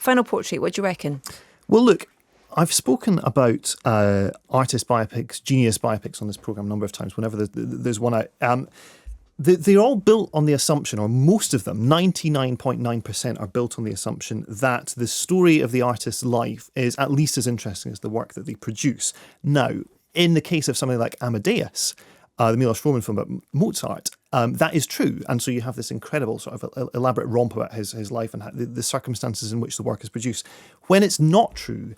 Final Portrait, what do you reckon? Well, look, I've spoken about artist biopics, genius biopics on this programme a number of times, whenever there's one out. They're all built on the assumption, or most of them, 99.9% are built on the assumption that the story of the artist's life is at least as interesting as the work that they produce. Now, in the case of something like Amadeus, the Milos Forman film about Mozart, that is true. And so you have this incredible sort of elaborate romp about his life and the circumstances in which the work is produced. When it's not true,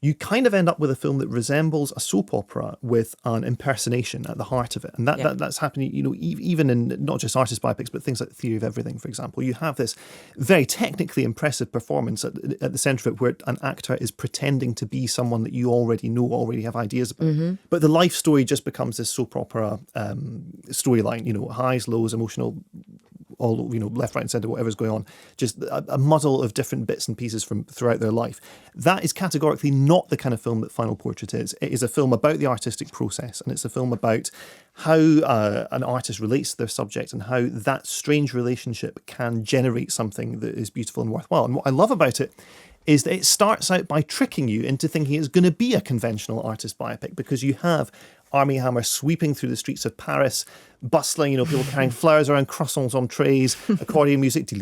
you kind of end up with a film that resembles a soap opera with an impersonation at the heart of it. And that's happening, even in not just artist biopics, but things like Theory of Everything, for example. You have this very technically impressive performance at the centre of it where an actor is pretending to be someone that you already know, already have ideas about. Mm-hmm. But the life story just becomes this soap opera storyline, highs, lows, emotional, all, left, right and centre, whatever's going on, just a muddle of different bits and pieces from throughout their life. That is categorically not the kind of film that Final Portrait is. It is a film about the artistic process, and it's a film about how an artist relates to their subject and how that strange relationship can generate something that is beautiful and worthwhile. And what I love about it is that it starts out by tricking you into thinking it's going to be a conventional artist biopic, because you have Armie Hammer sweeping through the streets of Paris, bustling, people carrying flowers around, croissants on trays, accordion music, and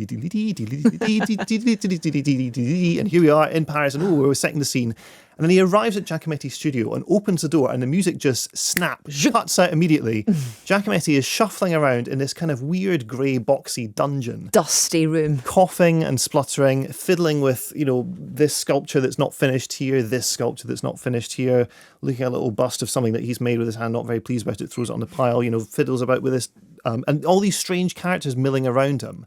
here we are in Paris, and we're setting the scene. And then he arrives at Giacometti's studio and opens the door, and the music just cuts out immediately. Giacometti is shuffling around in this kind of weird grey boxy dungeon. Dusty room. Coughing and spluttering, fiddling with, this sculpture that's not finished here, this sculpture that's not finished here, looking at a little bust of something that he's made with his hand, not very pleased about it, throws it on the pile, fiddles about with this, and all these strange characters milling around him.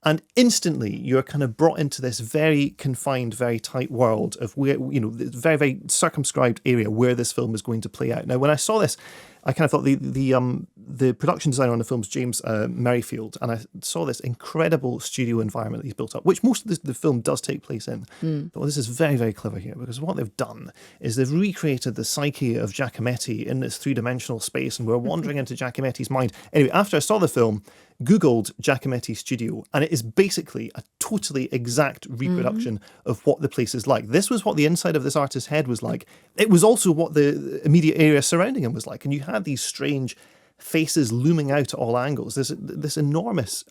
And instantly, you're kind of brought into this very confined, very tight world of where, very, very circumscribed area where this film is going to play out. Now, when I saw this, I kind of thought the production designer on the film is James Merrifield, and I saw this incredible studio environment that he's built up, which most of the film does take place in. But this is very, very clever here, because what they've done is they've recreated the psyche of Giacometti in this three-dimensional space, and we're wandering into Giacometti's mind. Anyway, after I saw the film, Googled Giacometti Studio, and it is basically a totally exact reproduction of what the place is like. This was what the inside of this artist's head was like. It was also what the immediate area surrounding him was like. And you had these strange faces looming out at all angles. There's this enormous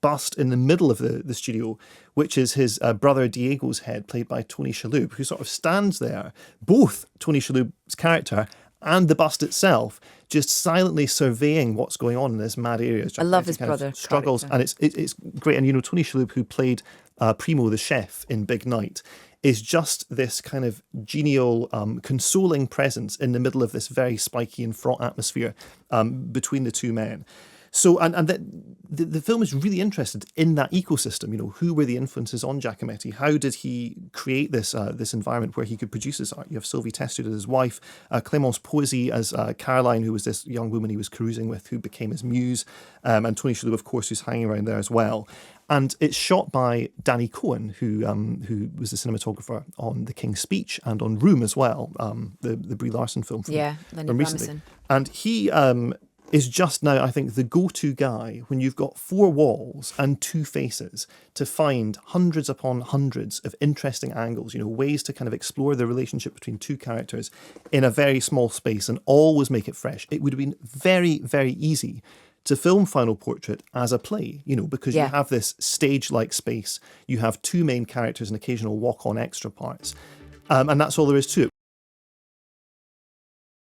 bust in the middle of the studio, which is his brother Diego's head, played by Tony Shalhoub, who sort of stands there, both Tony Shalhoub's character and the bust itself, just silently surveying what's going on in this mad area. I love his brother. Struggles, character. And it's great. And Tony Shalhoub, who played Primo the chef in Big Night, is just this kind of genial, consoling presence in the middle of this very spiky and fraught atmosphere between the two men. So, and the film is really interested in that ecosystem. Who were the influences on Giacometti? How did he create this environment where he could produce this art? You have Sylvie Testud as his wife, Clémence Poésy as Caroline, who was this young woman he was cruising with, who became his muse, and Tony Shalhoub, of course, who's hanging around there as well. And it's shot by Danny Cohen, who was the cinematographer on The King's Speech and on Room as well, the Brie Larson film from recently. And he is just now, I think, the go-to guy when you've got four walls and two faces to find hundreds upon hundreds of interesting angles, ways to kind of explore the relationship between two characters in a very small space and always make it fresh. It would have been very, very easy to film Final Portrait as a play, because you have this stage-like space, you have two main characters and occasional walk-on extra parts, and that's all there is to it.